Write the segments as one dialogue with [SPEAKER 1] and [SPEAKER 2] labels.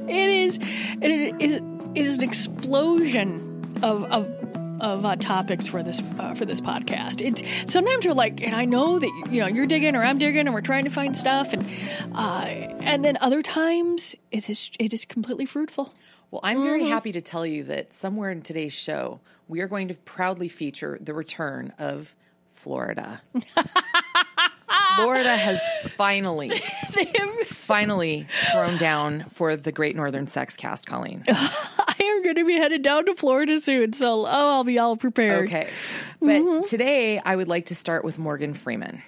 [SPEAKER 1] It is an explosion of topics for this podcast. It's sometimes we're like, and I know that you're digging or I'm digging and we're trying to find stuff, and then other times it is completely fruitful.
[SPEAKER 2] Well, I'm very happy to tell you that somewhere in today's show we are going to proudly feature the return of Florida. Florida has finally thrown down for the Great Northern Sex Cast, Colleen.
[SPEAKER 1] I am going to be headed down to Florida soon, so I'll be all prepared.
[SPEAKER 2] Okay. But today I would like to start with Morgan Freeman.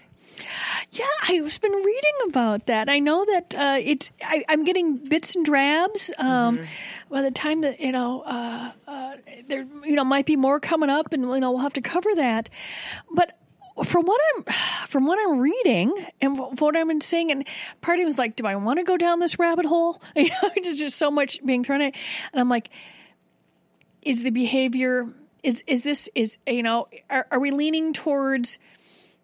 [SPEAKER 1] Yeah, I've been reading about that. I know that I'm getting bits and drabs. By the time that there might be more coming up, and we'll have to cover that. But from what I'm reading and what I've been seeing, and part of me was like, do I want to go down this rabbit hole? It's just so much being thrown at, and I'm like, is the behavior are we leaning towards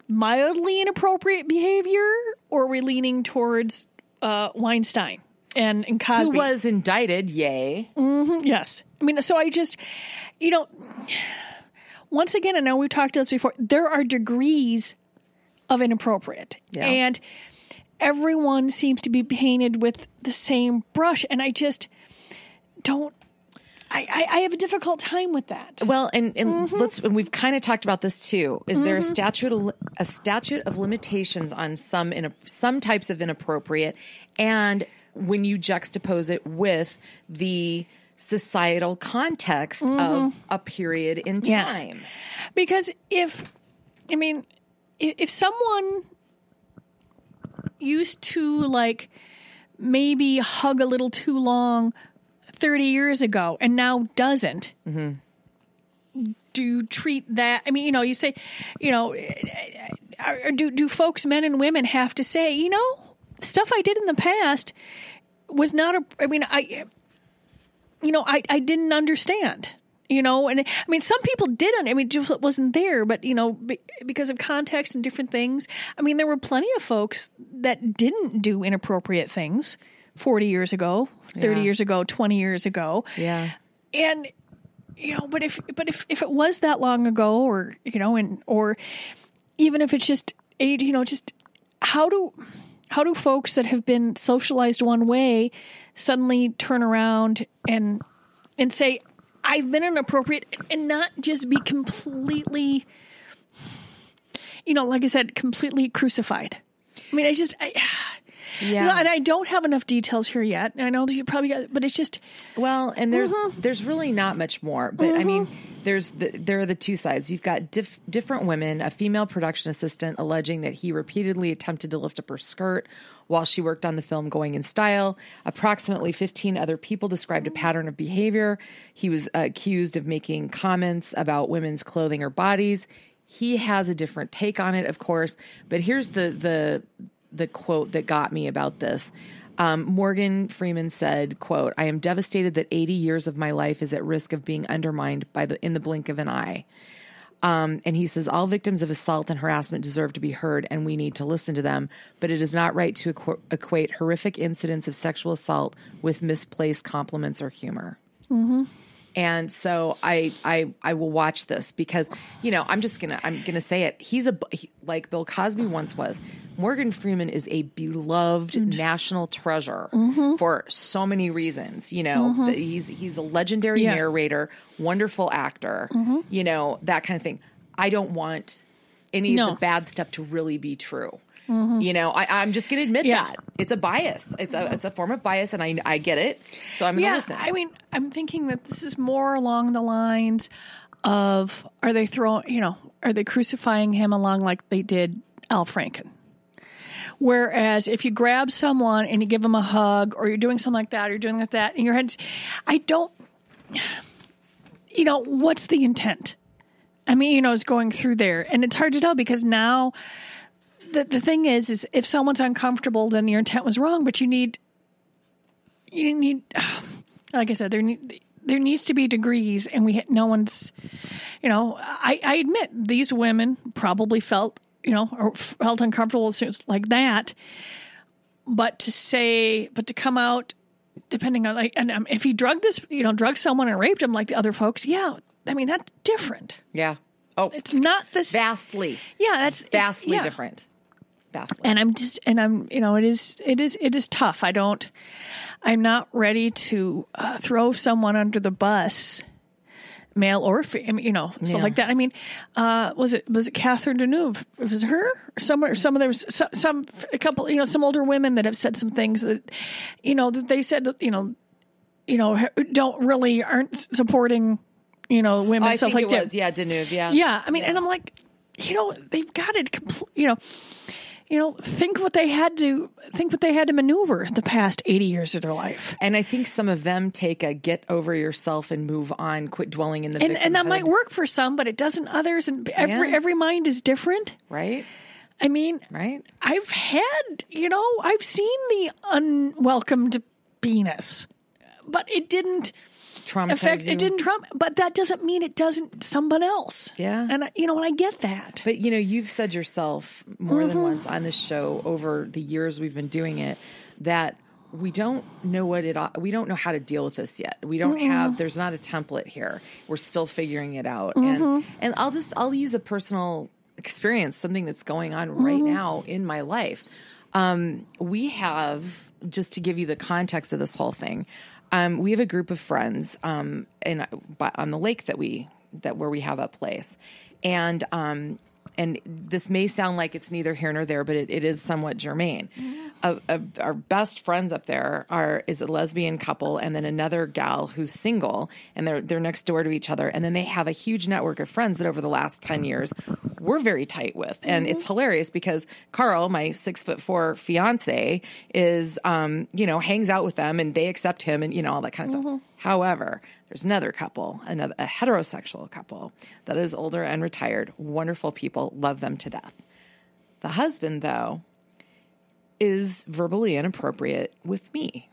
[SPEAKER 1] mildly inappropriate behavior, or are we leaning towards Weinstein and Cosby,
[SPEAKER 2] who was indicted? Yay!
[SPEAKER 1] Mm-hmm, yes, I mean, so I just once again, I know we've talked to this before, there are degrees of inappropriate, and everyone seems to be painted with the same brush, and I just don't. I have a difficult time with that.
[SPEAKER 2] Well, and and we've kind of talked about this too. Is there a statute of limitations on some types of inappropriate, and when you juxtapose it with the societal context of a period in time?
[SPEAKER 1] Yeah. Because if someone used to maybe hug a little too long 30 years ago and now doesn't, do you treat that? I mean, you say, do folks, men and women, have to say, stuff I did in the past was not I didn't understand, and I mean, some people didn't, just wasn't there, but, because of context and different things. I mean, there were plenty of folks that didn't do inappropriate things 40 years ago, 30 years ago, 20 years ago.
[SPEAKER 2] Yeah.
[SPEAKER 1] And, but if it was that long ago, or, or even if it's just age, just how do folks that have been socialized one way suddenly turn around and say, I've been inappropriate, and not just be completely, like I said, completely crucified. I mean, and I don't have enough details here yet. I know that you probably got, but it's just,
[SPEAKER 2] well, and there's really not much more, but I mean, there are the two sides. You've got different women, a female production assistant alleging that he repeatedly attempted to lift up her skirt while she worked on the film Going in Style. Approximately 15 other people described a pattern of behavior. He was accused of making comments about women's clothing or bodies. He has a different take on it, of course, but here's the quote that got me about this. Morgan Freeman said, quote, "I am devastated that 80 years of my life is at risk of being undermined in the blink of an eye." And he says, "All victims of assault and harassment deserve to be heard, and we need to listen to them. But it is not right to equate horrific incidents of sexual assault with misplaced compliments or humor." Mm-hmm. And so I will watch this because, I'm gonna say it. He's like Bill Cosby once was. Morgan Freeman is a beloved national treasure for so many reasons. He's a legendary narrator, wonderful actor, that kind of thing. I don't want any of the bad stuff to really be true. I'm just going to admit that it's a bias. It's a form of bias, and I get it. So I'm going to listen.
[SPEAKER 1] I mean, I'm thinking that this is more along the lines of, are they crucifying him along like they did Al Franken? Whereas if you grab someone and you give them a hug, or you're doing something like that, or you're doing like that in your head, what's the intent? I mean, it's going through there, and it's hard to tell because now. The thing is if someone's uncomfortable, then your intent was wrong. But you need, like I said, there needs to be degrees, and no one's, I admit these women probably felt, or felt uncomfortable with things like that. but to come out, depending on and if he drugged someone and raped him like the other folks, yeah, I mean, that's different.
[SPEAKER 2] Yeah. Oh,
[SPEAKER 1] it's not this
[SPEAKER 2] vastly.
[SPEAKER 1] Yeah, that's
[SPEAKER 2] vastly different. Vastly.
[SPEAKER 1] And it is tough. I'm not ready to throw someone under the bus, male or female, stuff like that. I mean, was it Catherine Deneuve? Was it her? Some a couple, some older women that have said some things that, that they said, aren't supporting, women, stuff like that.
[SPEAKER 2] Yeah, Deneuve, yeah.
[SPEAKER 1] Yeah, I mean, and I'm like, they've got it, think what they had to maneuver the past 80 years of their life.
[SPEAKER 2] And I think some of them take a get over yourself and move on, quit dwelling in the victimhood.
[SPEAKER 1] And that might work for some, but it doesn't others. And every mind is different.
[SPEAKER 2] Right.
[SPEAKER 1] I mean,
[SPEAKER 2] right.
[SPEAKER 1] I've seen the unwelcomed penis, but it didn't
[SPEAKER 2] traumatize you.
[SPEAKER 1] It didn't traumatize, but that doesn't mean it doesn't someone else.
[SPEAKER 2] Yeah.
[SPEAKER 1] And and I get that.
[SPEAKER 2] But you've said yourself more than once on this show over the years we've been doing it that we don't know we don't know how to deal with this yet. We don't have, there's not a template here. We're still figuring it out. And I'll use a personal experience, something that's going on right now in my life. We have, just to give you the context of this whole thing, we have a group of friends on the lake where we have a place, and this may sound like it's neither here nor there, but it is somewhat germane. Our best friends up there is a lesbian couple, and then another gal who's single, and they're next door to each other, and then they have a huge network of friends that over the last 10 years we're very tight with, and it's hilarious because Carl, my 6'4" fiance, is hangs out with them, and they accept him, and all that kind of stuff. However, there's another couple, a heterosexual couple that is older and retired, wonderful people, love them to death. The husband, though, is verbally inappropriate with me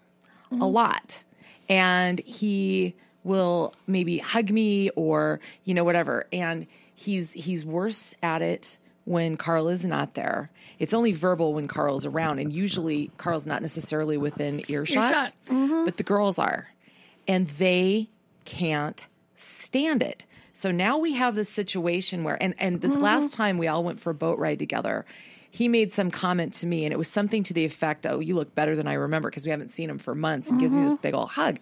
[SPEAKER 2] a lot. And he will maybe hug me or, whatever. And he's worse at it when Carl is not there. It's only verbal when Carl's around. And usually Carl's not necessarily within earshot. But the girls are. And they can't stand it. So now we have this situation where, and this last time we all went for a boat ride together, he made some comment to me, and it was something to the effect, "Oh, you look better than I remember," because we haven't seen him for months, and gives me this big old hug.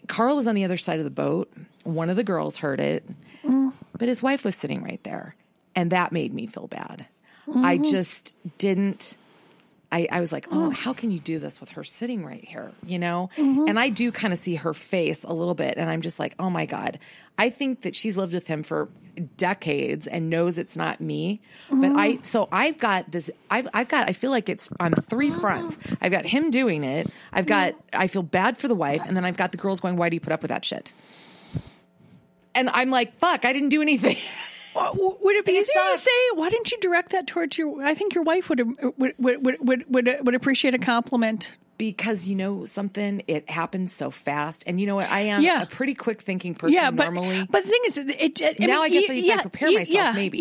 [SPEAKER 2] Carl was on the other side of the boat. One of the girls heard it, but his wife was sitting right there, and that made me feel bad. I just didn't... I was like, oh, how can you do this with her sitting right here, And I do kind of see her face a little bit, and I'm just like, oh my God. I think that she's lived with him for decades and knows it's not me. But I feel like it's on three fronts. I've got him doing it. I feel bad for the wife. And then I've got the girls going, why do you put up with that shit? And I'm like, fuck, I didn't do anything.
[SPEAKER 1] Would it be easier to say, why didn't you direct that towards I think your wife would appreciate a compliment.
[SPEAKER 2] Because something, it happens so fast. And you know what? I am a pretty quick thinking person normally.
[SPEAKER 1] But the thing is, I
[SPEAKER 2] guess if I prepare myself, maybe.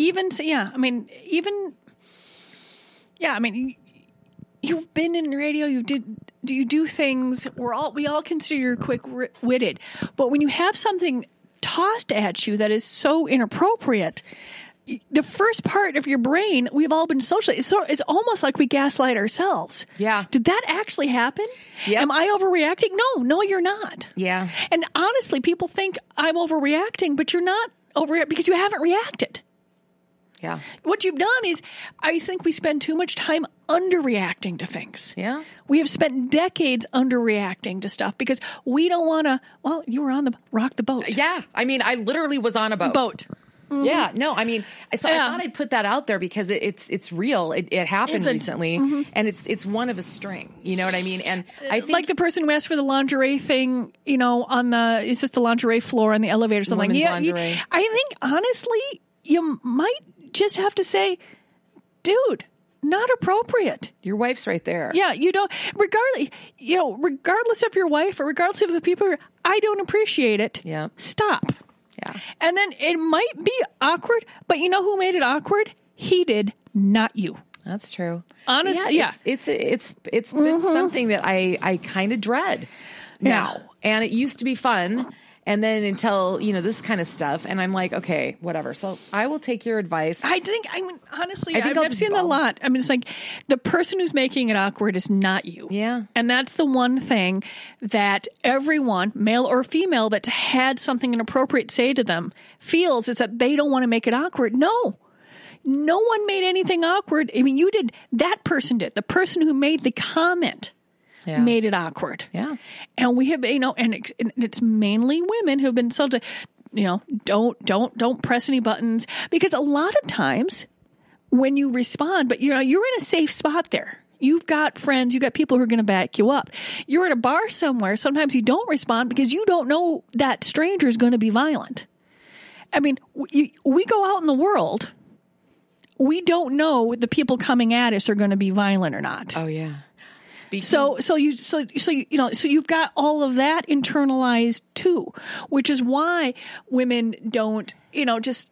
[SPEAKER 1] You've been in radio, you do things, we all consider you're quick-witted. But when you have something tossed at you that is so inappropriate, the first part of your brain, we've all been socialized. It's almost like we gaslight ourselves.
[SPEAKER 2] Yeah.
[SPEAKER 1] Did that actually happen?
[SPEAKER 2] Yep.
[SPEAKER 1] Am I overreacting? No, you're not.
[SPEAKER 2] Yeah.
[SPEAKER 1] And honestly, people think I'm overreacting, but you're not overreacting because you haven't reacted.
[SPEAKER 2] Yeah.
[SPEAKER 1] What you've done is, I think we spend too much time underreacting to things.
[SPEAKER 2] Yeah.
[SPEAKER 1] We have spent decades underreacting to stuff because we don't want to, you were on rock the boat.
[SPEAKER 2] Yeah. I mean, I literally was on a boat. Yeah. No, I mean, I thought I'd put that out there because it's real. It happened recently, and it's one of a string. You know what I mean? And I think
[SPEAKER 1] like the person who asked for the lingerie thing, it's just the lingerie floor on the elevator or something.
[SPEAKER 2] Lingerie.
[SPEAKER 1] I think honestly, you might just have to say, dude, not appropriate.
[SPEAKER 2] Your wife's right there.
[SPEAKER 1] Yeah, you don't. Regardless of your wife or regardless of the people, I don't appreciate it.
[SPEAKER 2] Yeah.
[SPEAKER 1] Stop.
[SPEAKER 2] Yeah.
[SPEAKER 1] And then it might be awkward, but you know who made it awkward? He did, not you.
[SPEAKER 2] That's true.
[SPEAKER 1] Honestly, yeah.
[SPEAKER 2] It's been something that I kind of dread now. And it used to be fun. And then until, this kind of stuff. And I'm like, okay, whatever. So I will take your advice.
[SPEAKER 1] Honestly, I've seen a lot. I mean, it's like the person who's making it awkward is not you.
[SPEAKER 2] Yeah.
[SPEAKER 1] And that's the one thing that everyone, male or female, that's had something inappropriate say to them feels is that they don't want to make it awkward. No one made anything awkward. I mean, you did. That person did. The person who made the comment made it awkward.
[SPEAKER 2] Yeah.
[SPEAKER 1] And we have, and it's mainly women who've been told to, don't press any buttons, because a lot of times when you respond, but you're in a safe spot there. You've got friends, you've got people who are going to back you up. You're at a bar somewhere. Sometimes you don't respond because you don't know that stranger is going to be violent. I mean, we go out in the world. We don't know the people coming at us are going to be violent or not.
[SPEAKER 2] Oh yeah.
[SPEAKER 1] So you've got all of that internalized too, which is why women don't, just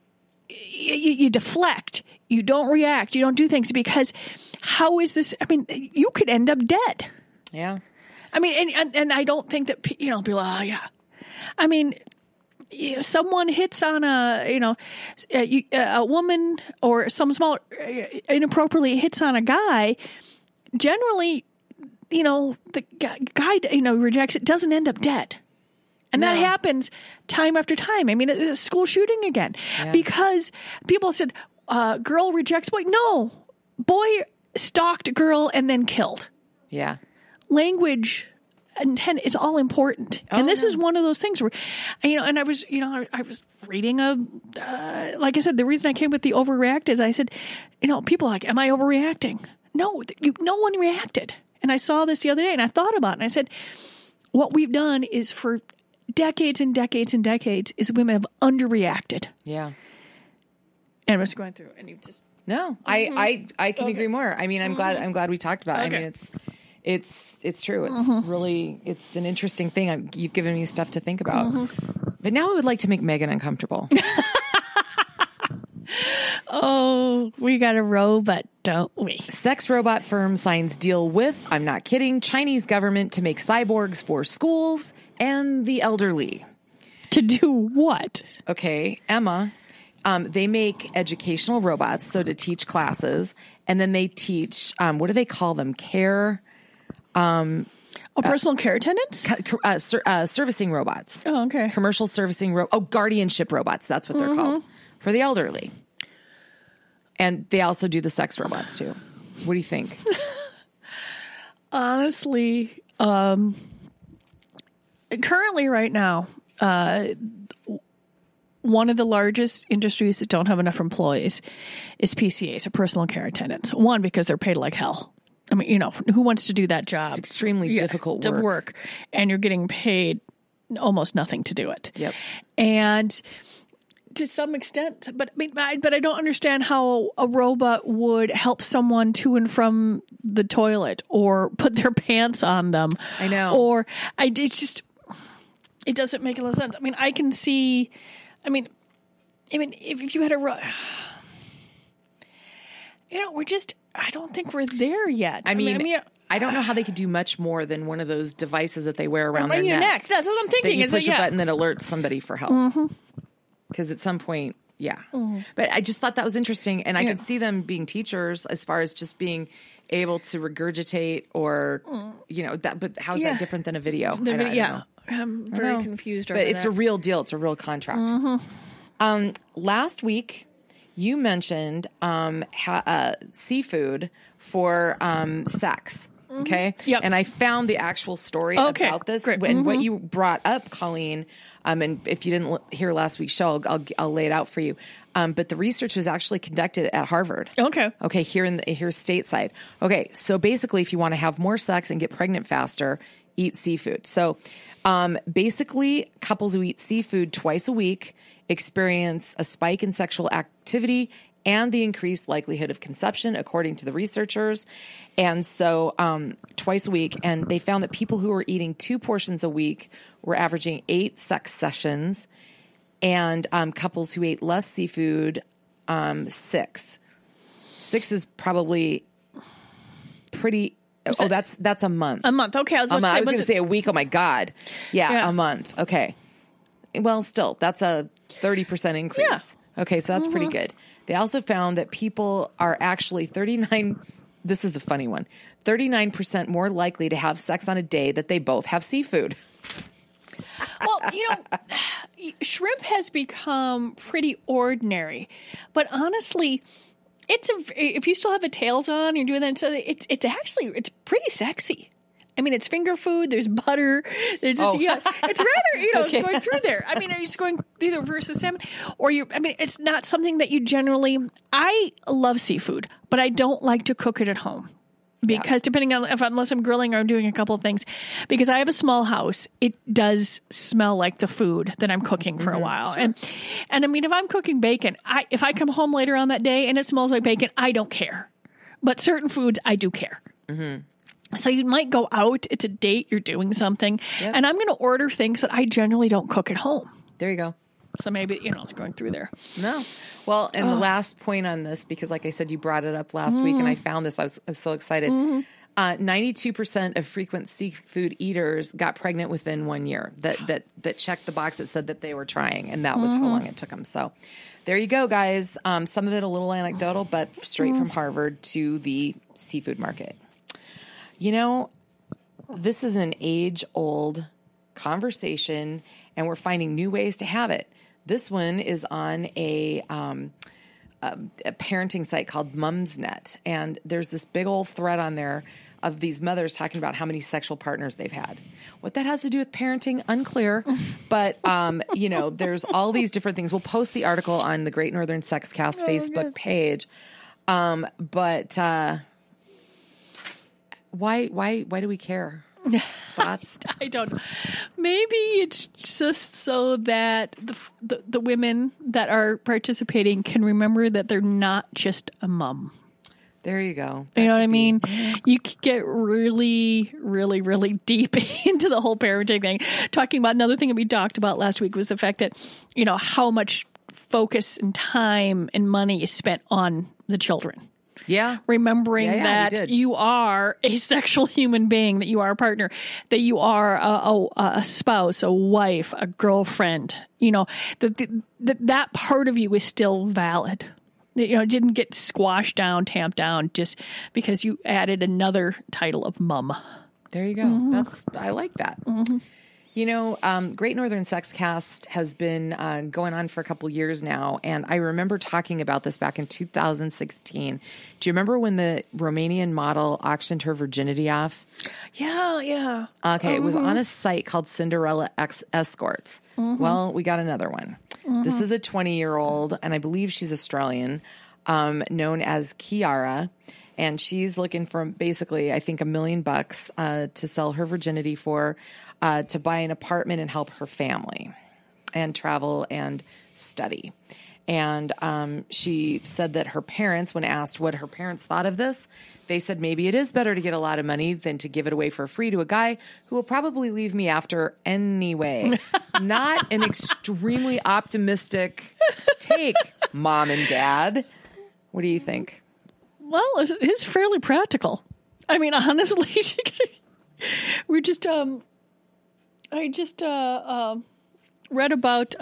[SPEAKER 1] you deflect, you don't react, you don't do things, because how is this? I mean, you could end up dead.
[SPEAKER 2] Yeah.
[SPEAKER 1] I mean, and I don't think that people, oh yeah. I mean, someone hits on a woman, or some small inappropriately hits on a guy, generally, the guy, rejects it, doesn't end up dead. And that happens time after time. I mean, it's a school shooting again, because people said, girl rejects boy. No, boy stalked girl and then killed. Yeah. Language intent is all important. And this is one of those things where, and I was reading like I said, the reason I came with the overreact is I said, people are like, am I overreacting? No, no one reacted. And I saw this the other day and I thought about it and I said, what we've done is for decades and decades and decades is women have underreacted. Yeah. And I was going through and you just.
[SPEAKER 2] No, I can agree more. I mean, I'm glad we talked about it. Okay. I mean, it's true. It's really, it's an interesting thing. You've given me stuff to think about, but now I would like to make Megan uncomfortable.
[SPEAKER 1] Oh, we got a robot, don't we?
[SPEAKER 2] Sex robot firm signs deal with, I'm not kidding, Chinese government to make cyborgs for schools and the elderly.
[SPEAKER 1] To do what?
[SPEAKER 2] Okay, Emma, they make educational robots, so to teach classes, and then they teach, what do they call them? Care?
[SPEAKER 1] Personal care attendants?
[SPEAKER 2] Servicing robots.
[SPEAKER 1] Oh, okay.
[SPEAKER 2] Commercial servicing guardianship robots, that's what they're called. For the elderly. And they also do the sex robots too. What do you think?
[SPEAKER 1] Honestly, currently right now, one of the largest industries that don't have enough employees is PCAs, or personal care attendants. One, because they're paid like hell. I mean, who wants to do that job?
[SPEAKER 2] It's extremely difficult
[SPEAKER 1] work. And you're getting paid almost nothing to do it.
[SPEAKER 2] Yep.
[SPEAKER 1] And to some extent, but I don't understand how a robot would help someone to and from the toilet or put their pants on them.
[SPEAKER 2] I know.
[SPEAKER 1] Or it doesn't make a lot of sense. I mean, I can see, if you had I don't think we're there yet.
[SPEAKER 2] I mean, I don't know how they could do much more than one of those devices that they wear around their neck.
[SPEAKER 1] That's what I'm thinking.
[SPEAKER 2] That you push a button that alerts somebody for help. Because at some point, But I just thought that was interesting. And I could see them being teachers as far as just being able to regurgitate or, that. But how's that different than a video? I don't know.
[SPEAKER 1] I'm very confused over
[SPEAKER 2] that. But it's a real deal. It's a real contract. Last week, you mentioned seafood for sex. Okay.
[SPEAKER 1] Yep.
[SPEAKER 2] And I found the actual story about this.
[SPEAKER 1] Great.
[SPEAKER 2] And what you brought up, Colleen, and if you didn't hear last week's show, I'll lay it out for you. But the research was actually conducted at Harvard.
[SPEAKER 1] Okay.
[SPEAKER 2] Okay. Here stateside. Okay. So basically, if you want to have more sex and get pregnant faster, eat seafood. So basically, couples who eat seafood twice a week experience a spike in sexual activity and the increased likelihood of conception, according to the researchers. And so twice a week. And they found that people who were eating 2 portions a week were averaging 8 sex sessions. And couples who ate less seafood, 6. 6 is probably pretty. Oh, that's a month.
[SPEAKER 1] A month. Okay. I was going
[SPEAKER 2] to say a week. Oh my God. Yeah, a month. Okay. Well, still, that's a 30% increase. Yeah. Okay. So that's pretty good. They also found that people are actually 39. This is the funny one. 39% more likely to have sex on a day that they both have seafood.
[SPEAKER 1] Well, shrimp has become pretty ordinary, but honestly, if you still have the tails on, you're doing that. So it's pretty sexy. I mean, it's finger food. There's butter. It's rather, it's going through there. I mean, are you just going either versus salmon it's not something that you generally, I love seafood, but I don't like to cook it at home. Because depending on unless I'm grilling or I'm doing a couple of things, because I have a small house, it does smell like the food that I'm cooking for a while. Sure. And I mean, if I'm cooking bacon, if I come home later on that day and it smells like bacon, I don't care. But certain foods, I do care. Mm-hmm. So you might go out, it's a date, you're doing something, and I'm going to order things that I generally don't cook at home.
[SPEAKER 2] There you go.
[SPEAKER 1] So maybe, it's going through there.
[SPEAKER 2] No. Well, and the last point on this, because like I said, you brought it up last week and I found this, I was so excited. 92% of frequent seafood eaters got pregnant within 1 year that checked the box that said that they were trying, and that was how long it took them. So there you go, guys. Some of it a little anecdotal, but straight from Harvard to the seafood market. This is an age-old conversation, and we're finding new ways to have it. This one is on a parenting site called Mumsnet, and there's this big old thread on there of these mothers talking about how many sexual partners they've had. What that has to do with parenting, unclear, but there's all these different things. We'll post the article on the Great Northern Sex Cast Facebook page, but why do we care? Thoughts?
[SPEAKER 1] I don't know. Maybe it's just so that the women that are participating can remember that they're not just a mom.
[SPEAKER 2] There you go.
[SPEAKER 1] You know what I mean? You could get really, really, really deep into the whole parenting thing. Talking about another thing that we talked about last week was the fact that, how much focus and time and money is spent on the children.
[SPEAKER 2] Yeah.
[SPEAKER 1] Remembering that you are a sexual human being, that you are a partner, that you are a spouse, a wife, a girlfriend, that part of you is still valid. It didn't get squashed down, tamped down just because you added another title of mum.
[SPEAKER 2] There you go. I like that. Great Northern Sex Cast has been going on for a couple years now, and I remember talking about this back in 2016. Do you remember when the Romanian model auctioned her virginity off?
[SPEAKER 1] Yeah.
[SPEAKER 2] Okay, it was on a site called Cinderella Escorts. Well, we got another one. This is a 20-year-old, and I believe she's Australian, known as Kiara. And she's looking for basically, I think, $1 million to sell her virginity for, to buy an apartment and help her family and travel and study. And she said that her parents, when asked what her parents thought of this, they said maybe it is better to get a lot of money than to give it away for free to a guy who will probably leave me after anyway. Not an extremely optimistic take, Mom and Dad. What do you think?
[SPEAKER 1] Well, it's fairly practical. I mean, honestly, we just, I just read about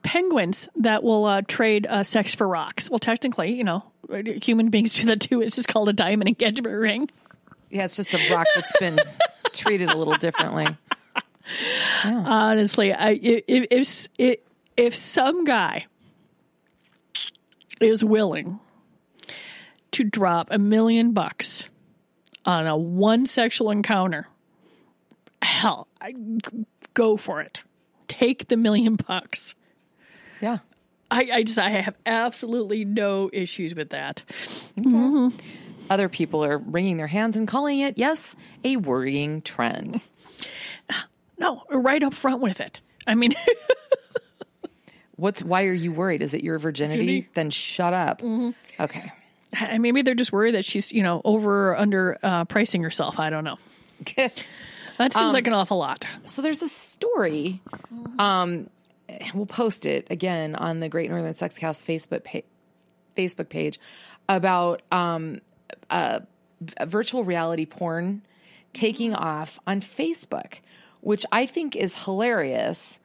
[SPEAKER 1] penguins that will trade sex for rocks. Well, technically, human beings do that too. It's just called a diamond engagement ring.
[SPEAKER 2] Yeah, it's just a rock that's been treated a little differently. Yeah.
[SPEAKER 1] Honestly, if some guy is willing to drop $1 million on a one sexual encounter, hell, go for it. Take the $1 million.
[SPEAKER 2] Yeah.
[SPEAKER 1] I have absolutely no issues with that.
[SPEAKER 2] Okay. Other people are wringing their hands and calling it, yes, a worrying trend.
[SPEAKER 1] No, right up front with it. I mean,
[SPEAKER 2] why are you worried? Is it your virginity? Then shut up. Okay.
[SPEAKER 1] Maybe they're just worried that she's, over or under pricing herself. I don't know. That seems like an awful lot.
[SPEAKER 2] So there's this story. We'll post it again on the Great Northern Sex Cast Facebook page about virtual reality porn taking off on Facebook, which I think is hilarious.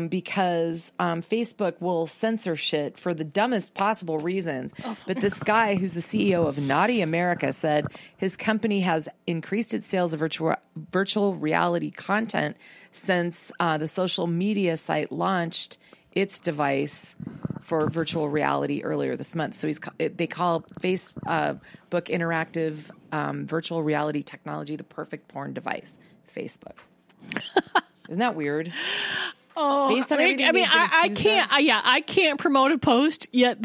[SPEAKER 2] Because Facebook will censor shit for the dumbest possible reasons. But this guy who's the CEO of Naughty America said his company has increased its sales of virtual reality content since the social media site launched its device for virtual reality earlier this month. So they call Facebook interactive virtual reality technology the perfect porn device. Facebook. Isn't that weird?
[SPEAKER 1] Oh,
[SPEAKER 2] based on everything
[SPEAKER 1] I can't promote a post yet.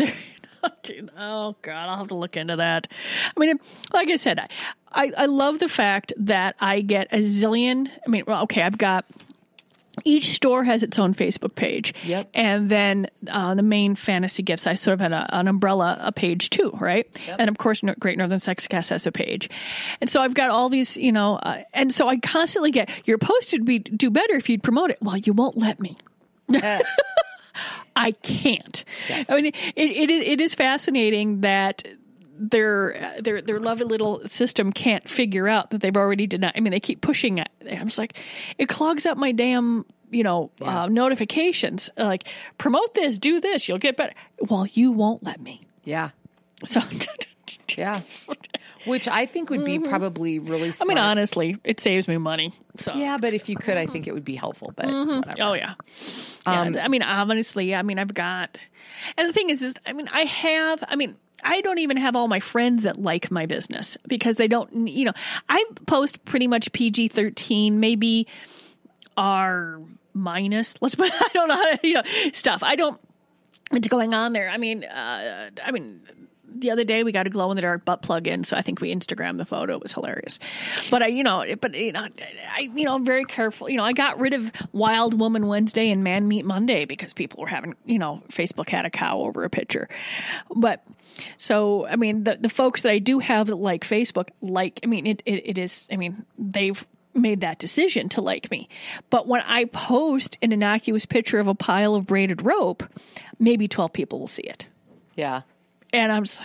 [SPEAKER 1] Oh God, I'll have to look into that. I mean, like I said, I love the fact that I get a zillion. I mean, well, okay, I've got. Each store has its own Facebook page.
[SPEAKER 2] Yep.
[SPEAKER 1] And then the main fantasy gifts, I sort of had an umbrella page too, right?
[SPEAKER 2] Yep.
[SPEAKER 1] And of course, Great Northern Sex Cast has a page. And so I've got all these, and so I constantly get, your post would do better if you'd promote it. Well, you won't let me. I can't.
[SPEAKER 2] Yes.
[SPEAKER 1] I mean, it is fascinating that their lovely little system can't figure out that they've already denied. I mean, they keep pushing it. I'm just like, it clogs up my damn, notifications. Like, promote this, do this, you'll get better. Well, you won't let me.
[SPEAKER 2] Yeah.
[SPEAKER 1] So,
[SPEAKER 2] yeah. Which I think would be probably really smart.
[SPEAKER 1] I mean, honestly, it saves me money. So
[SPEAKER 2] yeah, but if you could, I think it would be helpful. But whatever.
[SPEAKER 1] Oh yeah. I mean, honestly, I've got, and the thing is, I don't even have all my friends that like my business because they don't, I post pretty much PG-13, maybe R minus. I don't know how to, stuff. I don't, it's going on there. I mean, the other day we got a glow in the dark butt plug in, so I think we Instagrammed the photo. It was hilarious. But I'm very careful. I got rid of Wild Woman Wednesday and Man Meat Monday because people were having, Facebook had a cow over a picture. But so, I mean, the folks that I do have that like Facebook, they've made that decision to like me. But when I post an innocuous picture of a pile of braided rope, maybe 12 people will see it.
[SPEAKER 2] Yeah.
[SPEAKER 1] And I'm just,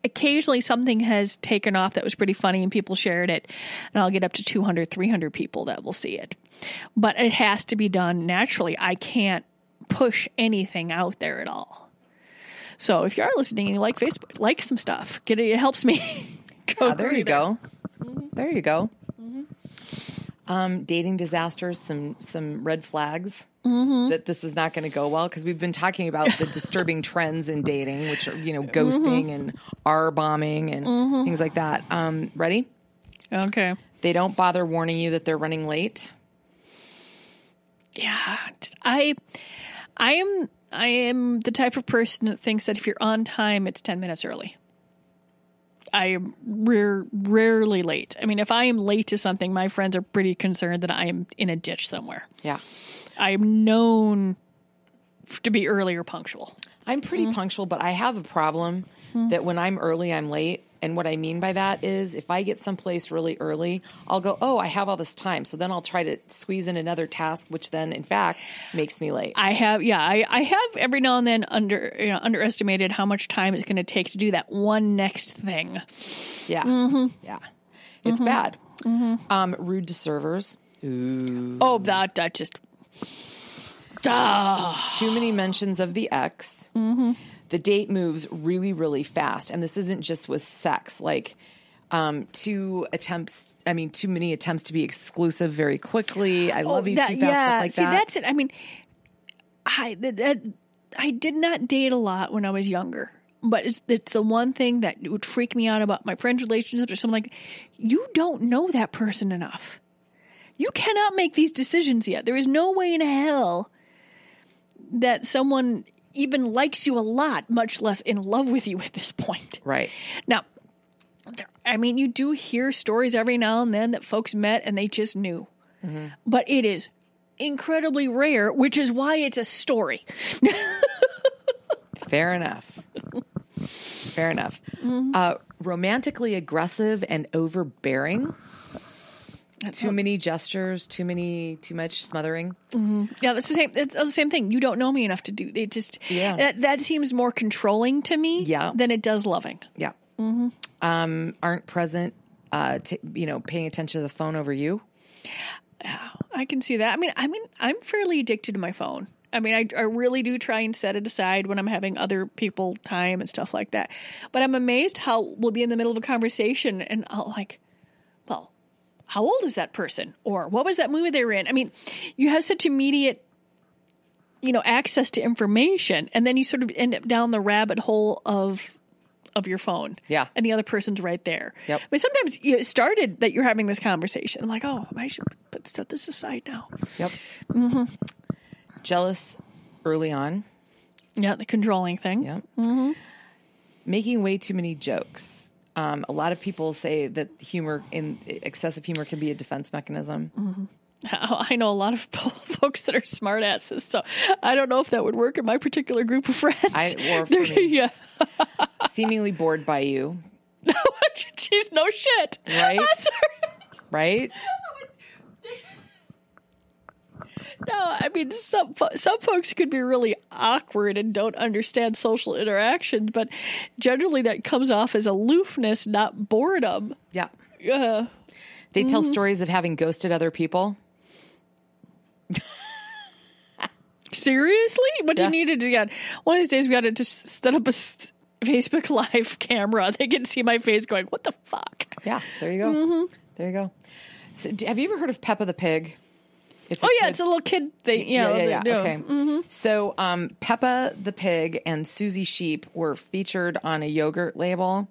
[SPEAKER 1] occasionally something has taken off that was pretty funny and people shared it, and I'll get up to 200, 300 people that will see it. But it has to be done naturally. I can't push anything out there at all. So if you are listening and you like Facebook, like some stuff. It helps me.
[SPEAKER 2] There you go. Mm-hmm. There you go. Mm-hmm. Dating disasters, some red flags. Mm-hmm. That this is not going to go well because we've been talking about the disturbing trends in dating, which are, ghosting and R-bombing and things like that. Ready?
[SPEAKER 1] Okay.
[SPEAKER 2] They don't bother warning you that they're running late.
[SPEAKER 1] Yeah. I am the type of person that thinks that if you're on time, it's 10 minutes early. I am rarely late. I mean, if I am late to something, my friends are pretty concerned that I am in a ditch somewhere.
[SPEAKER 2] Yeah.
[SPEAKER 1] I am known to be early or punctual.
[SPEAKER 2] I'm pretty punctual, but I have a problem that when I'm early, I'm late. And what I mean by that is if I get someplace really early, I'll go, I have all this time. So then I'll try to squeeze in another task, which then, in fact, makes me late.
[SPEAKER 1] I have every now and then underestimated how much time it's going to take to do that one next thing.
[SPEAKER 2] Yeah. Mm-hmm. Yeah. It's bad. Mm-hmm. Rude to servers. Ooh.
[SPEAKER 1] Oh, that just...
[SPEAKER 2] Too many mentions of the ex. Mm-hmm. The date moves really, really fast. And this isn't just with sex. Like, too many attempts to be exclusive very quickly. I love you too fast, stuff like that.
[SPEAKER 1] See, that's it. I mean, I did not date a lot when I was younger. But it's the one thing that would freak me out about my friends' relationships or something like, you don't know that person enough. You cannot make these decisions yet. There is no way in hell that someone even likes you a lot, much less in love with you at this point.
[SPEAKER 2] Right.
[SPEAKER 1] Now, I mean, you do hear stories every now and then that folks met and they just knew. Mm-hmm. But it is incredibly rare, which is why it's a story.
[SPEAKER 2] Fair enough. Fair enough. Mm-hmm. Romantically aggressive and overbearing. Too many gestures, too much smothering.
[SPEAKER 1] Yeah, that's the same. It's the same thing. You don't know me enough to do. It just that seems more controlling to me. Than it does loving.
[SPEAKER 2] Yeah. Aren't present. Paying attention to the phone over you.
[SPEAKER 1] Yeah, I can see that. I mean, I'm fairly addicted to my phone. I mean, I really do try and set it aside when I'm having other people time and stuff like that. But I'm amazed how we'll be in the middle of a conversation and I'll well, how old is that person? Or what was that movie they were in? I mean, you have such immediate, access to information, and then you sort of end up down the rabbit hole of your phone.
[SPEAKER 2] Yeah.
[SPEAKER 1] And the other person's right there.
[SPEAKER 2] Yep.
[SPEAKER 1] But sometimes it started that you're having this conversation. I'm like, oh, I should set this aside now.
[SPEAKER 2] Yep. Jealous early on.
[SPEAKER 1] Yeah, the controlling thing.
[SPEAKER 2] Yep. Making way too many jokes. A lot of people say that excessive humor can be a defense mechanism.
[SPEAKER 1] I know a lot of folks that are smart asses, so I don't know if that would work in my particular group of friends.
[SPEAKER 2] Or for me.
[SPEAKER 1] Yeah.
[SPEAKER 2] Seemingly bored by you.
[SPEAKER 1] Jeez, no shit.
[SPEAKER 2] Right? Right?
[SPEAKER 1] No, I mean, some folks could be really awkward and don't understand social interactions, but generally that comes off as aloofness, not boredom.
[SPEAKER 2] Yeah. They tell stories of having ghosted other people.
[SPEAKER 1] Seriously? What do you need to do? One of these days we got to just set up a Facebook Live camera. They can see my face going, what the fuck?
[SPEAKER 2] Yeah, there you go. There you go. So, have you ever heard of Peppa the Pig?
[SPEAKER 1] It's a little kid thing. Yeah.
[SPEAKER 2] Okay. So Peppa the Pig and Susie Sheep were featured on a yogurt label,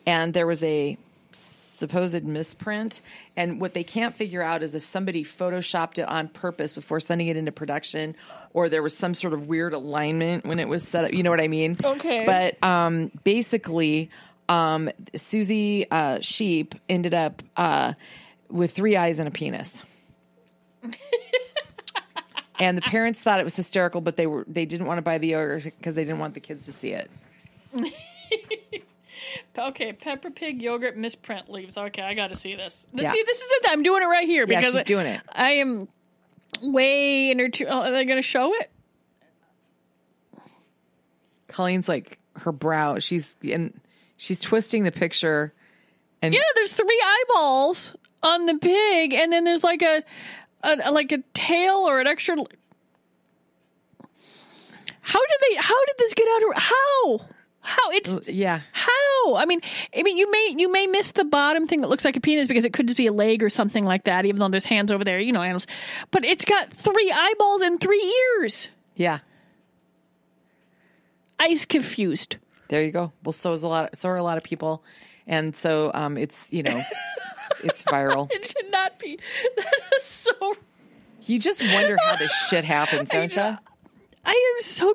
[SPEAKER 2] and there was a supposed misprint. And what they can't figure out is if somebody photoshopped it on purpose before sending it into production, or there was some sort of weird alignment when it was set up. You know what I mean?
[SPEAKER 1] Okay.
[SPEAKER 2] But basically, Susie Sheep ended up with 3 eyes and a penis. And the parents thought it was hysterical, but they didn't want to buy the yogurt because they didn't want the kids to see it.
[SPEAKER 1] Okay, Peppa Pig yogurt misprint leaves. Okay, I got to see this.
[SPEAKER 2] Yeah.
[SPEAKER 1] See, this is it. I'm doing it right here because
[SPEAKER 2] she's doing it.
[SPEAKER 1] I am way in her. Are they going to show it?
[SPEAKER 2] Colleen's like her brow. She's twisting the picture, and
[SPEAKER 1] there's 3 eyeballs on the pig, and then there's like a tail or an extra. How did this get out of how it's how I mean you may miss the bottom thing that looks like a penis because it could just be a leg or something like that, even though there's hands over there, animals, but it's got 3 eyeballs and 3 ears.
[SPEAKER 2] Yeah,
[SPEAKER 1] I's confused.
[SPEAKER 2] There you go. Well, so are a lot of people, and so it's it's viral.
[SPEAKER 1] It should not be. That is so.
[SPEAKER 2] You just wonder how this shit happens, don't you?
[SPEAKER 1] I am so.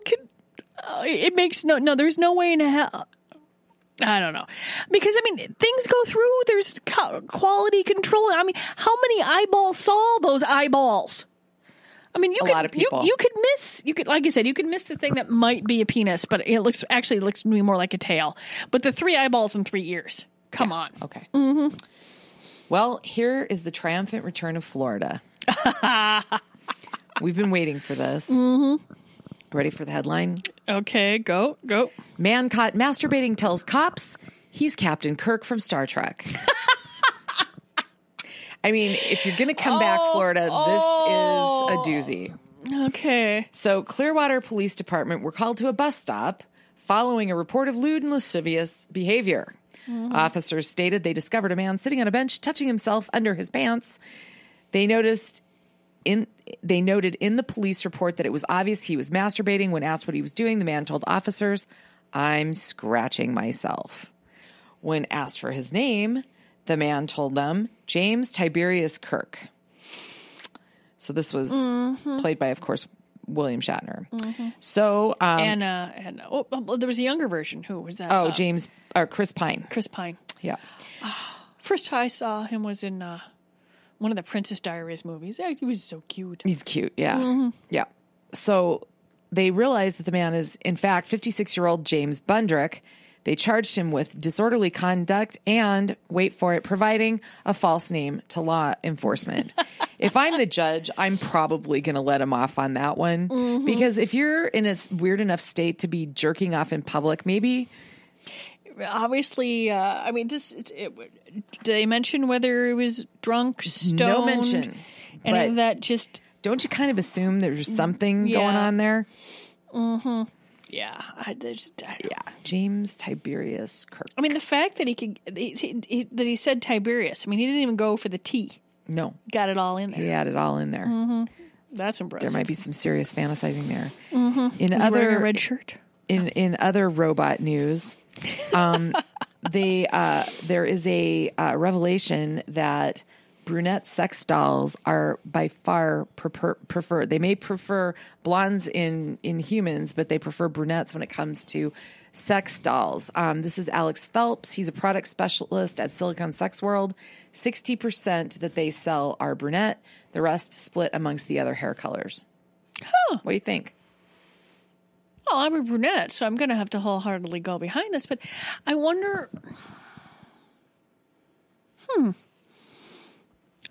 [SPEAKER 1] It makes no. There's no way in hell. I don't know, because things go through. There's quality control. How many eyeballs saw those eyeballs? A lot of people. You could miss. You could, like I said, you could miss the thing that might be a penis, but it looks to me more like a tail. But the 3 eyeballs and 3 ears. Come on.
[SPEAKER 2] Okay. Well, here is the triumphant return of Florida. We've been waiting for this. Ready for the headline?
[SPEAKER 1] Okay, go.
[SPEAKER 2] Man caught masturbating tells cops he's Captain Kirk from Star Trek. If you're going to come back, Florida, this is a doozy.
[SPEAKER 1] Okay.
[SPEAKER 2] So Clearwater Police Department were called to a bus stop following a report of lewd and lascivious behavior. Officers stated they discovered a man sitting on a bench touching himself under his pants. They noted in the police report that it was obvious he was masturbating. When asked what he was doing, the man told officers, "I'm scratching myself." When asked for his name, the man told them, James Tiberius Kirk. So this was played by, of course, William Shatner. So,
[SPEAKER 1] and there was a younger version. Who was that?
[SPEAKER 2] Oh, Chris Pine.
[SPEAKER 1] Chris Pine.
[SPEAKER 2] Yeah.
[SPEAKER 1] First time I saw him was in one of the Princess Diaries movies. He was so cute.
[SPEAKER 2] He's cute. Yeah. Yeah. So they realized that the man is, in fact, 56-year-old James Bundrick. They charged him with disorderly conduct and, wait for it, providing a false name to law enforcement. If I'm the judge, I'm probably going to let him off on that one. Because if you're in a weird enough state to be jerking off in public, maybe...
[SPEAKER 1] Obviously, I mean, did they mention whether it was drunk, stoned?
[SPEAKER 2] No mention.
[SPEAKER 1] Any of that just...
[SPEAKER 2] Don't you kind of assume there's something going on there?
[SPEAKER 1] Mm-hmm. Yeah.
[SPEAKER 2] James Tiberius Kirk.
[SPEAKER 1] I mean, the fact that he said Tiberius, I mean, he didn't even go for the T.
[SPEAKER 2] No.
[SPEAKER 1] Got it all in there.
[SPEAKER 2] He had it all in there.
[SPEAKER 1] Mm-hmm. That's impressive.
[SPEAKER 2] There might be some serious fantasizing there.
[SPEAKER 1] Mm-hmm. He's wearing a red shirt.
[SPEAKER 2] In other robot news, there is a revelation that brunette sex dolls are by far preferred. They may prefer blondes in humans, but they prefer brunettes when it comes to sex dolls. This is Alex Phelps. He's a product specialist at Silicon Sex World. 60% that they sell are brunette. The rest split amongst the other hair colors.
[SPEAKER 1] Huh.
[SPEAKER 2] What do you think?
[SPEAKER 1] Well, I'm a brunette, so I'm going to have to wholeheartedly go behind this. But I wonder...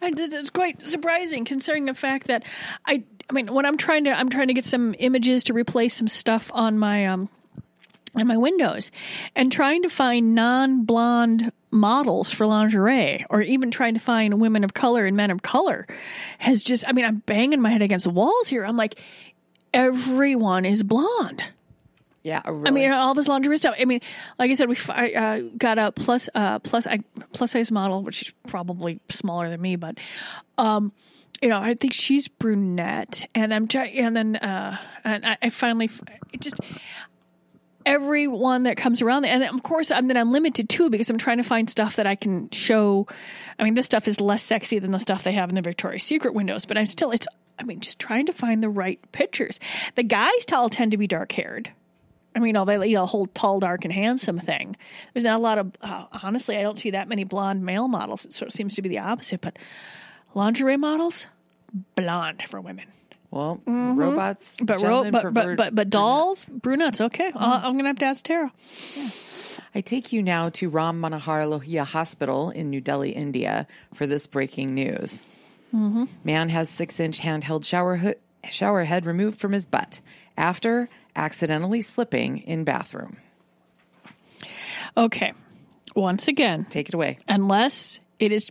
[SPEAKER 1] It's quite surprising, considering the fact that I mean, when I'm trying to get some images to replace some stuff on my windows, and trying to find non-blonde models for lingerie, or even trying to find women of color and men of color, has just... I mean, I'm banging my head against the walls here. I'm like, everyone is blonde.
[SPEAKER 2] Yeah, really.
[SPEAKER 1] I mean, all this lingerie stuff. I mean, like I said, I got a plus size model, which is probably smaller than me, but I think she's brunette, and I finally just everyone that comes around, and of course I'm limited too, because I'm trying to find stuff that I can show. I mean, this stuff is less sexy than the stuff they have in the Victoria's Secret windows, but just trying to find the right pictures. The guys tend to be dark haired. I mean, they whole tall, dark, and handsome thing. There's not a lot of, honestly, I don't see that many blonde male models. It sort of seems to be the opposite. But lingerie models, blonde for women.
[SPEAKER 2] Well, robots,
[SPEAKER 1] but dolls, brunettes. Okay, I'm gonna have to ask Tara.
[SPEAKER 2] Yeah. I take you now to Ram Manohar Lohia Hospital in New Delhi, India, for this breaking news. Mm-hmm. Man has 6-inch handheld shower head removed from his butt after accidentally slipping in bathroom.
[SPEAKER 1] Okay. Once again,
[SPEAKER 2] take it away.
[SPEAKER 1] Unless it is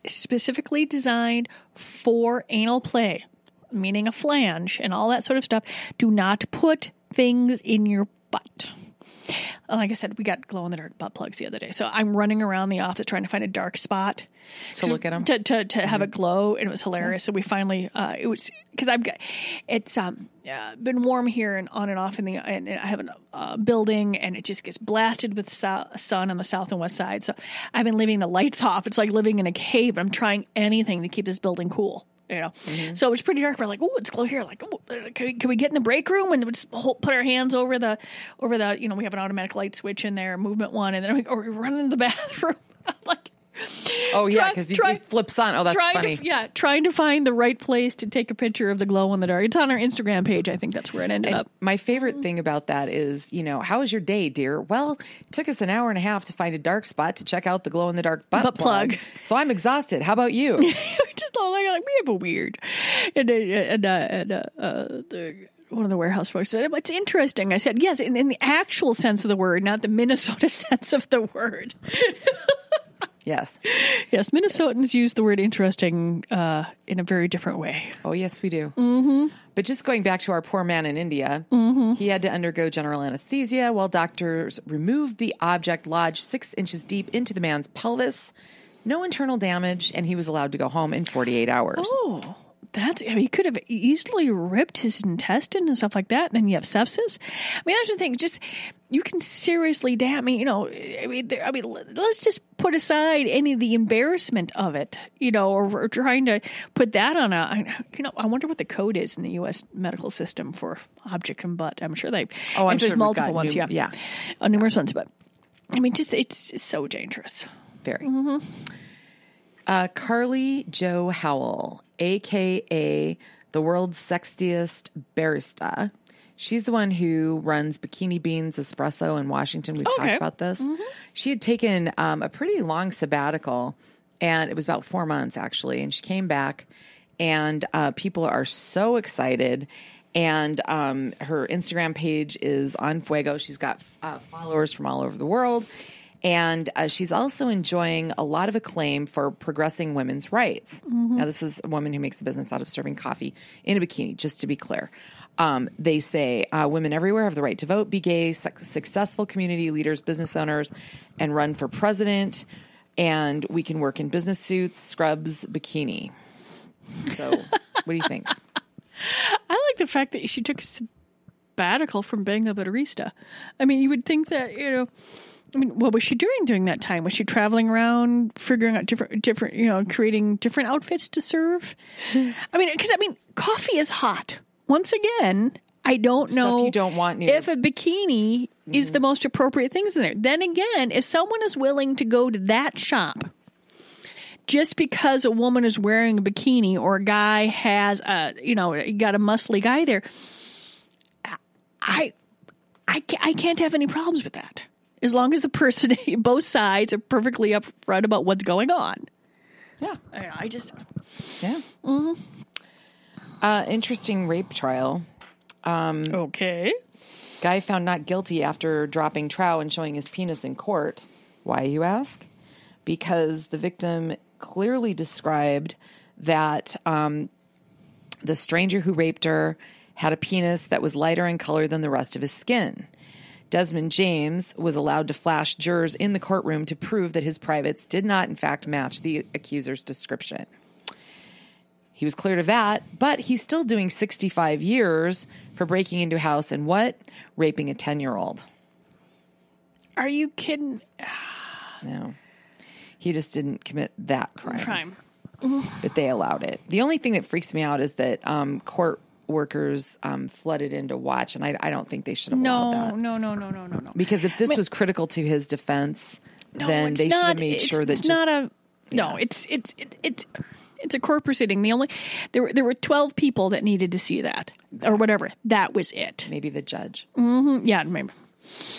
[SPEAKER 1] specifically designed for anal play, meaning a flange and all that sort of stuff, do not put things in your butt. Like I said, we got glow-in-the-dark butt plugs the other day. So I'm running around the office trying to find a dark spot
[SPEAKER 2] to look at them,
[SPEAKER 1] to have it glow, and it was hilarious. So we finally, it was because it's been warm here and on and off and I have a building, and it just gets blasted with sun on the south and west side. So I've been leaving the lights off. It's like living in a cave. I'm trying anything to keep this building cool. So it's pretty dark. We're like, oh, it's glow here. Like, oh, can we get in the break room and just put our hands over the, we have an automatic light switch in there, movement one, and then we run into the bathroom. I'm like,
[SPEAKER 2] oh yeah, because it flips on. Oh, that's funny.
[SPEAKER 1] Trying to find the right place to take a picture of the glow in the dark. It's on our Instagram page. I think that's where it ended up.
[SPEAKER 2] My favorite thing about that is, how was your day, dear? Well, it took us an hour and a half to find a dark spot to check out the glow in the dark butt plug. So I'm exhausted. How about you?
[SPEAKER 1] Just like we have a weird. One of the warehouse folks said, "It's interesting." I said, "Yes, in the actual sense of the word, not the Minnesota sense of the word."
[SPEAKER 2] Yes.
[SPEAKER 1] Yes, Minnesotans use the word interesting in a very different way.
[SPEAKER 2] Oh, yes, we do.
[SPEAKER 1] Mm-hmm.
[SPEAKER 2] But just going back to our poor man in India, he had to undergo general anesthesia while doctors removed the object lodged 6 inches deep into the man's pelvis. No internal damage, and he was allowed to go home in 48 hours.
[SPEAKER 1] Oh, he could have easily ripped his intestine and stuff like that, and then you have sepsis. I mean, that's the thing. Just you can seriously damn me. Let's just put aside any of the embarrassment of it, or trying to put that on I wonder what the code is in the U.S. medical system for object and butt. I'm sure there's multiple ones. Numerous ones, but I mean, it's so dangerous.
[SPEAKER 2] Very. Carly Jo Howell, a.k.a. the world's sexiest barista. She's the one who runs Bikini Beans Espresso in Washington. We've talked about this. She had taken a pretty long sabbatical, and it was about 4 months, actually. And she came back, and people are so excited. And her Instagram page is on fuego. She's got followers from all over the world. And she's also enjoying a lot of acclaim for progressing women's rights. Now, this is a woman who makes a business out of serving coffee in a bikini, just to be clear. They say women everywhere have the right to vote, be gay, successful community leaders, business owners, and run for president. And we can work in business suits, scrubs, bikini. So what do you think?
[SPEAKER 1] I like the fact that she took a sabbatical from being a barista. I mean, you would think that, what was she doing during that time? Was she traveling around, figuring out different, creating different outfits to serve? Because coffee is hot. Once again, I don't know
[SPEAKER 2] Stuff you don't want
[SPEAKER 1] if a bikini is the most appropriate things in there. Then again, if someone is willing to go to that shop just because a woman is wearing a bikini or a guy has you got a muscly guy there, I can't have any problems with that. As long as the person, both sides, are perfectly upfront about what's going on.
[SPEAKER 2] Yeah.
[SPEAKER 1] Yeah.
[SPEAKER 2] Interesting rape trial.
[SPEAKER 1] Okay.
[SPEAKER 2] Guy found not guilty after dropping trow and showing his penis in court. Why, you ask? Because the victim clearly described that the stranger who raped her had a penis that was lighter in color than the rest of his skin. Desmond James was allowed to flash jurors in the courtroom to prove that his privates did not, in fact, match the accuser's description. He was cleared of that, but he's still doing 65 years for breaking into a house and raping a 10-year-old.
[SPEAKER 1] Are you kidding?
[SPEAKER 2] No. He just didn't commit that crime. But they allowed it. The only thing that freaks me out is that court workers flooded in to watch, and I don't think they should have allowed that.
[SPEAKER 1] No.
[SPEAKER 2] Because if this was critical to his defense, then they should have made sure that
[SPEAKER 1] it's a court proceeding. There were 12 people that needed to see that or whatever. That was it.
[SPEAKER 2] Maybe the judge.
[SPEAKER 1] Yeah, maybe.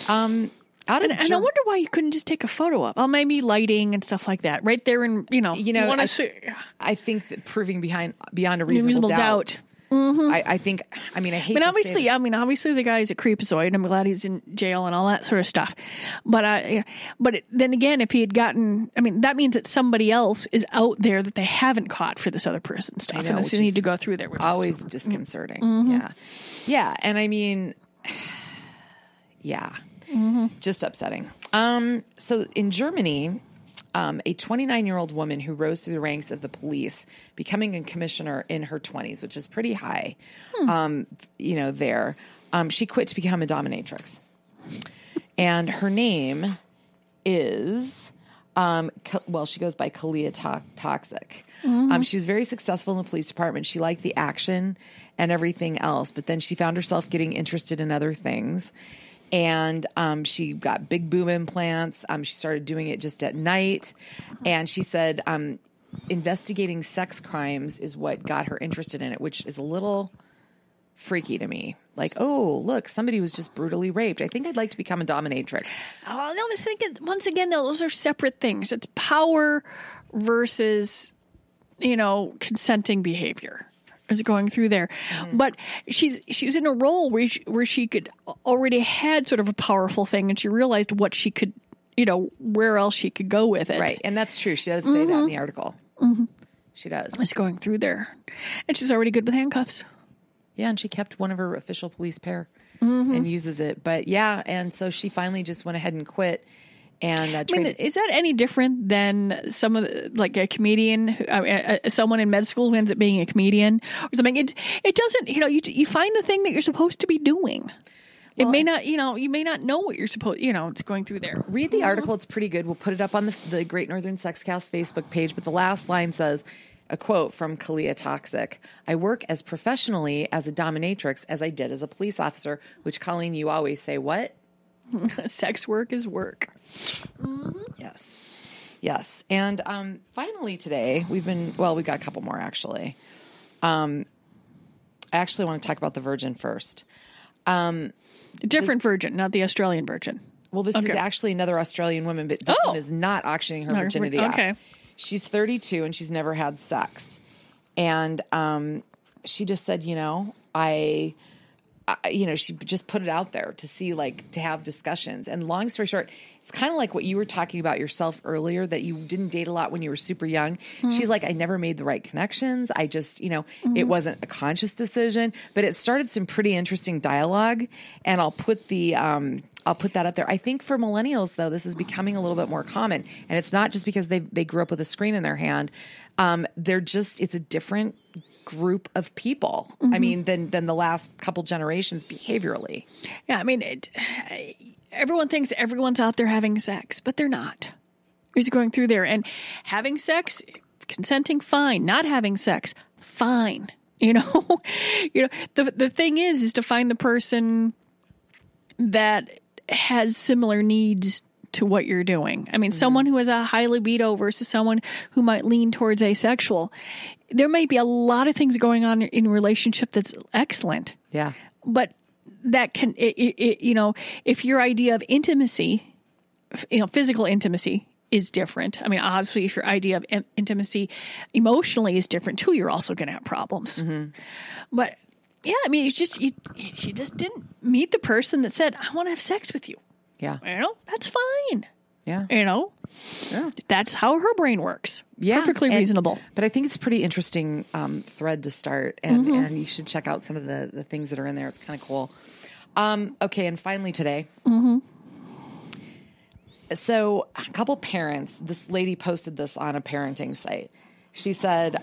[SPEAKER 1] And I wonder why you couldn't just take a photo of. Maybe lighting and stuff like that, right there. And
[SPEAKER 2] I think that proving beyond a reasonable doubt. I think. I hate.
[SPEAKER 1] Obviously, the guy's a creepazoid. I'm glad he's in jail and all that sort of stuff. But then again, if he had gotten, that means that somebody else is out there that they haven't caught for this other person's stuff, and they need to go through there. Which
[SPEAKER 2] always
[SPEAKER 1] is
[SPEAKER 2] disconcerting. Yeah, and just upsetting. So in Germany, a 29-year-old woman who rose through the ranks of the police, becoming a commissioner in her 20s, which is pretty high, she quit to become a dominatrix. And her name is, she goes by Kalia Toxic. She was very successful in the police department. She liked the action and everything else, but then she found herself getting interested in other things. And she got big boob implants. She started doing it just at night. And she said investigating sex crimes is what got her interested in it, which is a little freaky to me. Like, oh, look, somebody was just brutally raped. I think I'd like to become a dominatrix.
[SPEAKER 1] Oh, I was thinking, once again, though, those are separate things. It's power versus, consenting behavior. Is going through there, but she's in a role where she could already had sort of a powerful thing, and she realized what she could, where else she could go with it.
[SPEAKER 2] Right, and that's true. She does say that in the article. She does.
[SPEAKER 1] It's going through there, and she's already good with handcuffs.
[SPEAKER 2] Yeah, and she kept one of her official police pair and uses it. But yeah, and so she finally just went ahead and quit. And
[SPEAKER 1] is that any different than some of like a comedian, someone in med school who ends up being a comedian or something? It doesn't, you find the thing that you're supposed to be doing. It may not, you may not know what you're supposed, it's going through there.
[SPEAKER 2] Read the article. It's pretty good. We'll put it up on the Great Northern Sexcast Facebook page. But the last line says, a quote from Kalia Toxic, "I work as professionally as a dominatrix as I did as a police officer," which, Colleen, you always say, what?
[SPEAKER 1] Sex work is work.
[SPEAKER 2] Yes. And finally today, we've got a couple more actually. I actually want to talk about the Virgin first.
[SPEAKER 1] Different virgin, not the Australian virgin.
[SPEAKER 2] Well, this is actually another Australian woman, but this one is not auctioning her virginity off. She's 32 and she's never had sex. And she just said, she just put it out there to see, to have discussions. And long story short, it's kind of like what you were talking about yourself earlier, that you didn't date a lot when you were super young. Mm-hmm. She's like, I never made the right connections. I just, it wasn't a conscious decision, but it started some pretty interesting dialogue. And I'll put that up there. I think for millennials, though, this is becoming a little bit more common. And it's not just because they grew up with a screen in their hand. It's a different group of people. Mm-hmm. I mean, than the last couple generations behaviorally.
[SPEAKER 1] Yeah, I mean, everyone thinks everyone's out there having sex, but they're not. Who's going through there and having sex, consenting, fine. Not having sex, fine. The thing is to find the person that has similar needs to what you're doing. I mean, someone who has a high libido versus someone who might lean towards asexual. There might be a lot of things going on in a relationship that's excellent. Yeah. But that can, if your idea of intimacy, physical intimacy is different. I mean, obviously, if your idea of intimacy emotionally is different too, you're also going to have problems. Mm-hmm. But yeah, I mean, she just didn't meet the person that said, I want to have sex with you. Yeah. That's fine. Yeah. That's how her brain works. Yeah. Perfectly reasonable.
[SPEAKER 2] But I think it's a pretty interesting thread to start. And you should check out some of the things that are in there. It's kind of cool. Okay. And finally today. Mm-hmm. So a couple parents, this lady posted this on a parenting site. She said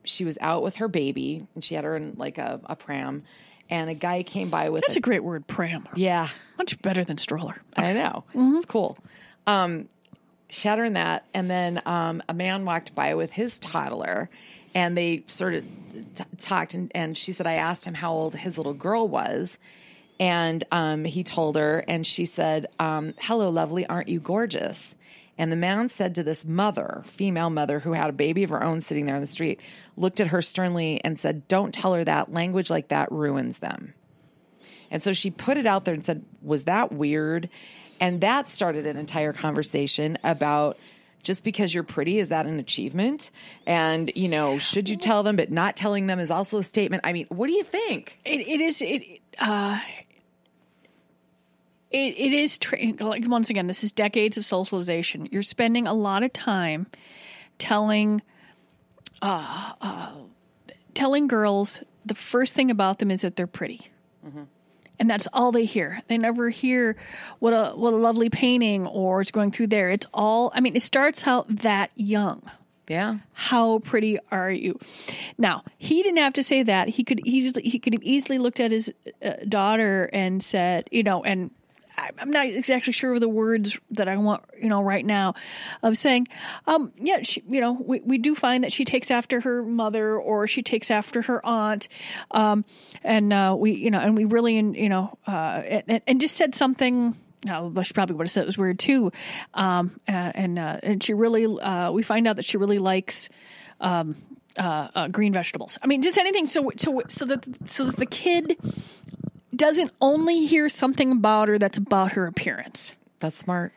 [SPEAKER 2] she was out with her baby and she had her in a pram. And a guy came by with
[SPEAKER 1] That's a great word, pram.
[SPEAKER 2] Yeah.
[SPEAKER 1] Much better than stroller.
[SPEAKER 2] I know. Mm-hmm. It's cool. Shattering that. And then a man walked by with his toddler and they sort of talked. And she said, I asked him how old his little girl was. And he told her, and she said, hello, lovely, aren't you gorgeous? And the man said to this mother, female mother, who had a baby of her own sitting there in the street, looked at her sternly and said, don't tell her that. Language like that ruins them. And so she put it out there and said, was that weird? And that started an entire conversation about just because you're pretty, is that an achievement? And, should you tell them, but not telling them is also a statement. I mean, what do you think?
[SPEAKER 1] It is once again, this is decades of socialization. You're spending a lot of time telling girls the first thing about them is that they're pretty. Mm-hmm. And that's all they hear. They never hear what a lovely painting or it's going through there. It's all, I mean, it starts out that young. Yeah. How pretty are you? Now, he didn't have to say that. He could have easily looked at his daughter and said, and I'm not exactly sure of the words that I want, right now, of saying, yeah, she, we do find that she takes after her mother or she takes after her aunt, and we really, and just said something. She probably would have said it was weird too, and she really, we find out that she really likes green vegetables. I mean, just anything so that the kid doesn't only hear something about her that's about her appearance.
[SPEAKER 2] That's smart.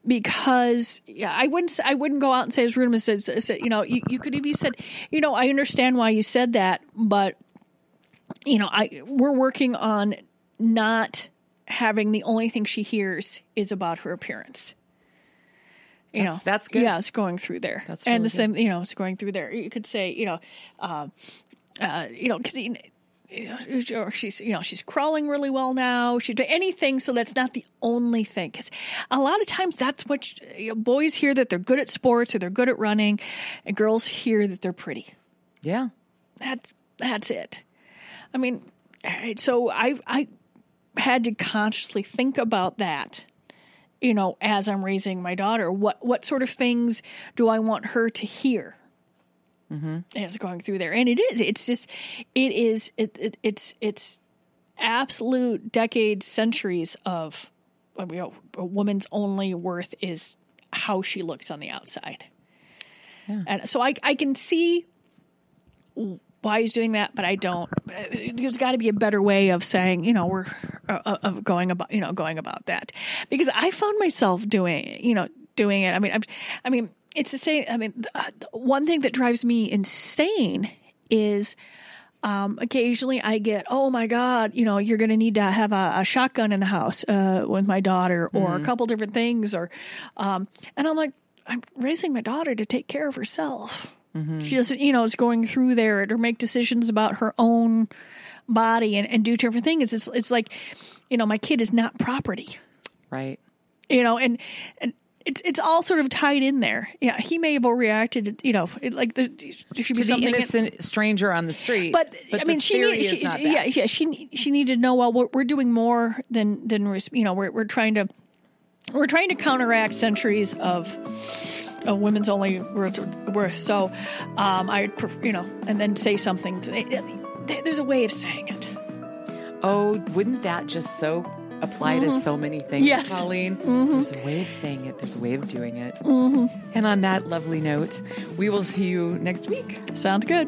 [SPEAKER 1] Because I wouldn't go out and say as rude as you could have said, I understand why you said that, but we're working on not having the only thing she hears is about her appearance. That's good. Yeah, it's going through there. That's really and the same. Good. It's going through there. You could say, because. Or she's crawling really well now. She's doing anything, so that's not the only thing. Because a lot of times that's what boys hear, that they're good at sports or they're good at running, and girls hear that they're pretty. Yeah, that's it. I mean, so I had to consciously think about that. As I'm raising my daughter, what sort of things do I want her to hear? Mm-hmm. And it's going through there, and it's absolute decades, centuries of a woman's only worth is how she looks on the outside. Yeah. And so I can see why he's doing that, but I don't. There's got to be a better way of saying, we're of going about that, because I found myself doing it. I mean, it's the same. I mean, one thing that drives me insane is occasionally I get, oh my God, you're going to need to have a shotgun in the house with my daughter, or a couple different things, or and I'm like, I'm raising my daughter to take care of herself. She doesn't, is going through there or make decisions about her own body and do different things. It's like, my kid is not property.
[SPEAKER 2] Right.
[SPEAKER 1] And it's all sort of tied in there. Yeah. He may have overreacted, there should be something.
[SPEAKER 2] The innocent stranger on the street.
[SPEAKER 1] But I mean, she needed to know, well, we're doing more than we're trying to counteract centuries of women's only worth. So, and then say something. There's a way of saying it.
[SPEAKER 2] Oh, wouldn't that just so apply to so many things,
[SPEAKER 1] yes.
[SPEAKER 2] Colleen? There's a way of saying it. There's a way of doing it. And on that lovely note, we will see you next week.
[SPEAKER 1] Sounds good.